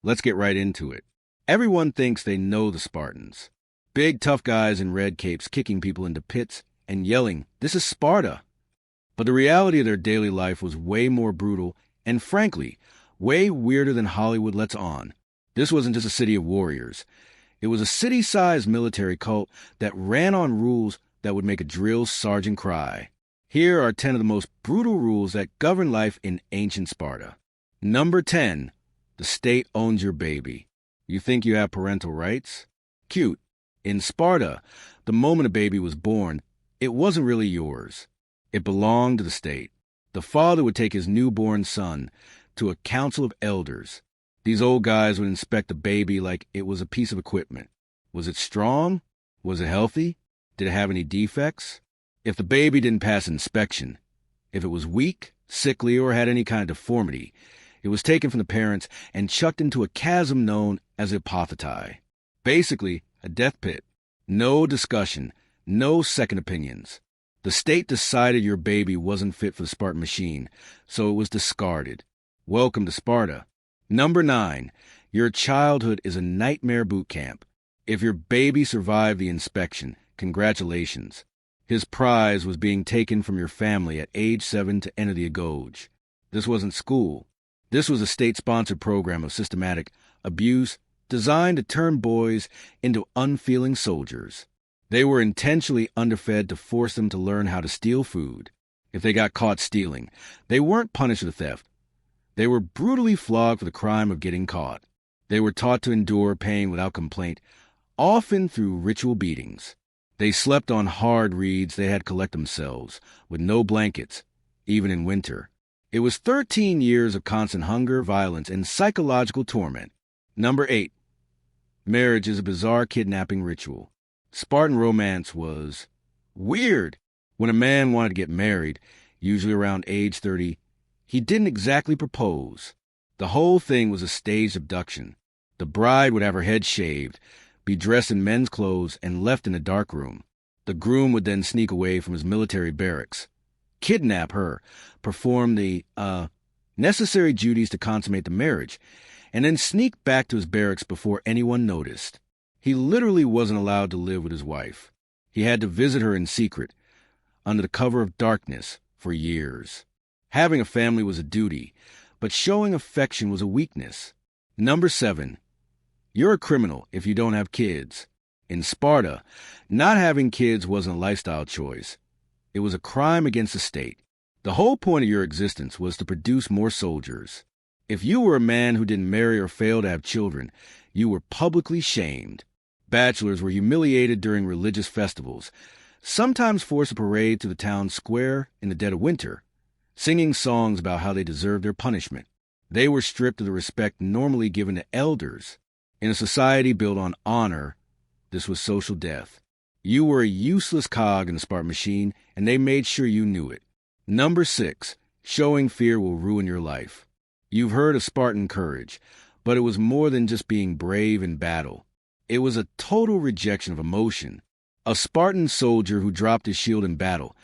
Let's get right into it. Everyone thinks they know the Spartans. Big, tough guys in red capes kicking people into pits and yelling, "This is Sparta!" But the reality of their daily life was way more brutal and, frankly, way weirder than Hollywood lets on. This wasn't just a city of warriors. It was a city-sized military cult that ran on rules that would make a drill sergeant cry. Here are 10 of the most brutal rules that govern life in ancient Sparta. Number 10. The state owns your baby. You think you have parental rights? Cute. In Sparta, the moment a baby was born, it wasn't really yours. It belonged to the state. The father would take his newborn son to a council of elders. These old guys would inspect the baby like it was a piece of equipment. Was it strong? Was it healthy? Did it have any defects? If the baby didn't pass inspection, if it was weak, sickly, or had any kind of deformity, it was taken from the parents and chucked into a chasm known as apotheti. Basically, a death pit. No discussion, no second opinions. The state decided your baby wasn't fit for the Spartan machine, so it was discarded. Welcome to Sparta. Number 9. Your childhood is a nightmare boot camp. If your baby survived the inspection, congratulations. His prize was being taken from your family at age 7 to enter the Agoge. This wasn't school. This was a state-sponsored program of systematic abuse designed to turn boys into unfeeling soldiers. They were intentionally underfed to force them to learn how to steal food. If they got caught stealing, they weren't punished for theft. They were brutally flogged for the crime of getting caught. They were taught to endure pain without complaint, often through ritual beatings. They slept on hard reeds they had collect themselves, with no blankets, even in winter. It was 13 years of constant hunger, violence, and psychological torment. Number 8. Marriage is a bizarre kidnapping ritual. Spartan romance was weird. When a man wanted to get married, usually around age 30, he didn't exactly propose. The whole thing was a staged abduction. The bride would have her head shaved, be dressed in men's clothes, and left in a dark room. The groom would then sneak away from his military barracks, kidnap her, perform the necessary duties to consummate the marriage, and then sneak back to his barracks before anyone noticed. He literally wasn't allowed to live with his wife. He had to visit her in secret, under the cover of darkness, for years. Having a family was a duty, but showing affection was a weakness. Number 7. You're a criminal if you don't have kids. In Sparta, not having kids wasn't a lifestyle choice. It was a crime against the state. The whole point of your existence was to produce more soldiers. If you were a man who didn't marry or failed to have children, you were publicly shamed. Bachelors were humiliated during religious festivals, sometimes forced to parade to the town square in the dead of winter, singing songs about how they deserved their punishment. They were stripped of the respect normally given to elders. In a society built on honor, this was social death. You were a useless cog in the Spartan machine, and they made sure you knew it. Number 6. Showing fear will ruin your life. You've heard of Spartan courage, but it was more than just being brave in battle. It was a total rejection of emotion. A Spartan soldier who dropped his shield in battle,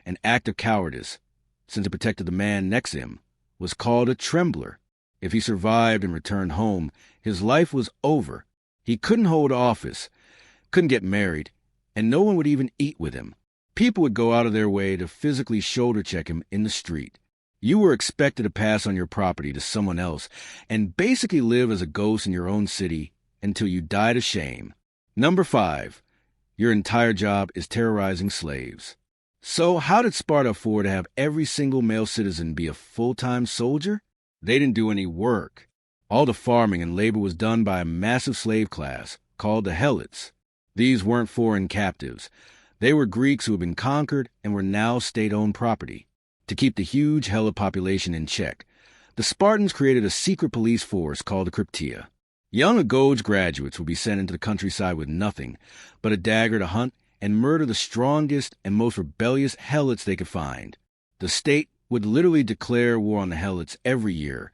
an act of cowardice, since it protected the man next to him, was called a trembler. If he survived and returned home, his life was over. He couldn't hold office, couldn't get married, and no one would even eat with him. People would go out of their way to physically shoulder check him in the street. You were expected to pass on your property to someone else and basically live as a ghost in your own city until you died of shame. Number 5. Your entire job is terrorizing slaves. So how did Sparta afford to have every single male citizen be a full-time soldier? They didn't do any work. All the farming and labor was done by a massive slave class called the Helots. These weren't foreign captives. They were Greeks who had been conquered and were now state-owned property. To keep the huge Helot population in check, the Spartans created a secret police force called the Cryptia. Young Agoge graduates would be sent into the countryside with nothing but a dagger to hunt and murder the strongest and most rebellious Helots they could find. The state would literally declare war on the Helots every year,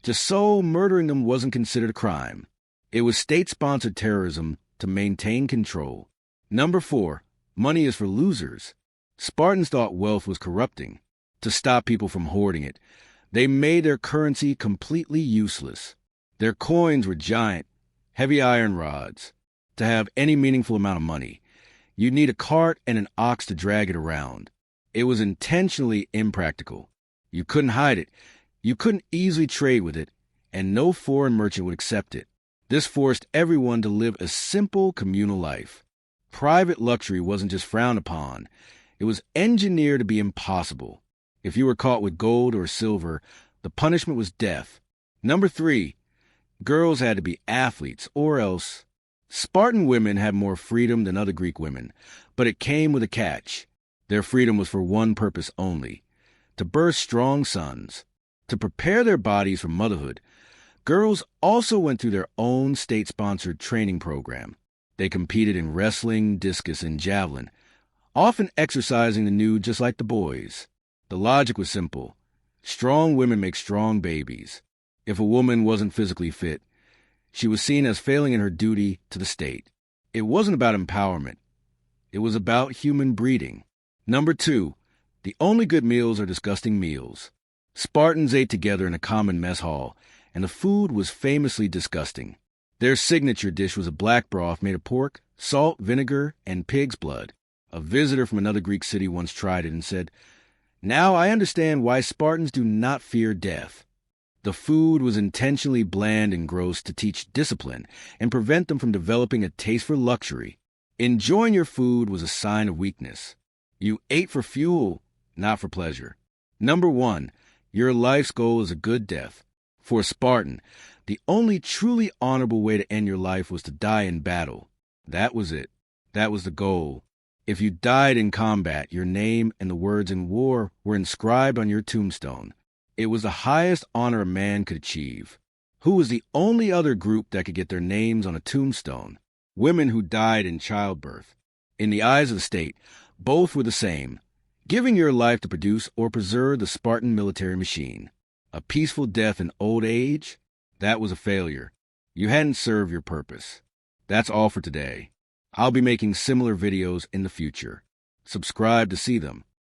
just so murdering them wasn't considered a crime. It was state-sponsored terrorism to maintain control. Number 4. Money is for losers. Spartans thought wealth was corrupting. To stop people from hoarding it, they made their currency completely useless. Their coins were giant, heavy iron rods. To have any meaningful amount of money, you'd need a cart and an ox to drag it around. It was intentionally impractical. You couldn't hide it, you couldn't easily trade with it, and no foreign merchant would accept it. This forced everyone to live a simple communal life. Private luxury wasn't just frowned upon, it was engineered to be impossible. If you were caught with gold or silver, the punishment was death. Number 3, girls had to be athletes, or else. Spartan women had more freedom than other Greek women, but it came with a catch. Their freedom was for one purpose only: to birth strong sons. To prepare their bodies for motherhood, girls also went through their own state-sponsored training program. They competed in wrestling, discus, and javelin, often exercising the nude just like the boys. The logic was simple: strong women make strong babies. If a woman wasn't physically fit, she was seen as failing in her duty to the state. It wasn't about empowerment. It was about human breeding. Number 2, the only good meals are disgusting meals. Spartans ate together in a common mess hall, and the food was famously disgusting. Their signature dish was a black broth made of pork, salt, vinegar, and pig's blood. A visitor from another Greek city once tried it and said, "Now I understand why Spartans do not fear death." The food was intentionally bland and gross to teach discipline and prevent them from developing a taste for luxury. Enjoying your food was a sign of weakness. You ate for fuel, not for pleasure. Number 1, your life's goal is a good death. For a Spartan, the only truly honorable way to end your life was to die in battle. That was it. That was the goal. If you died in combat, your name and the words "in war" were inscribed on your tombstone. It was the highest honor a man could achieve. Who was the only other group that could get their names on a tombstone? Women who died in childbirth. In the eyes of the state, both were the same: giving your life to produce or preserve the Spartan military machine. A peaceful death in old age? That was a failure. You hadn't served your purpose. That's all for today. I'll be making similar videos in the future. Subscribe to see them.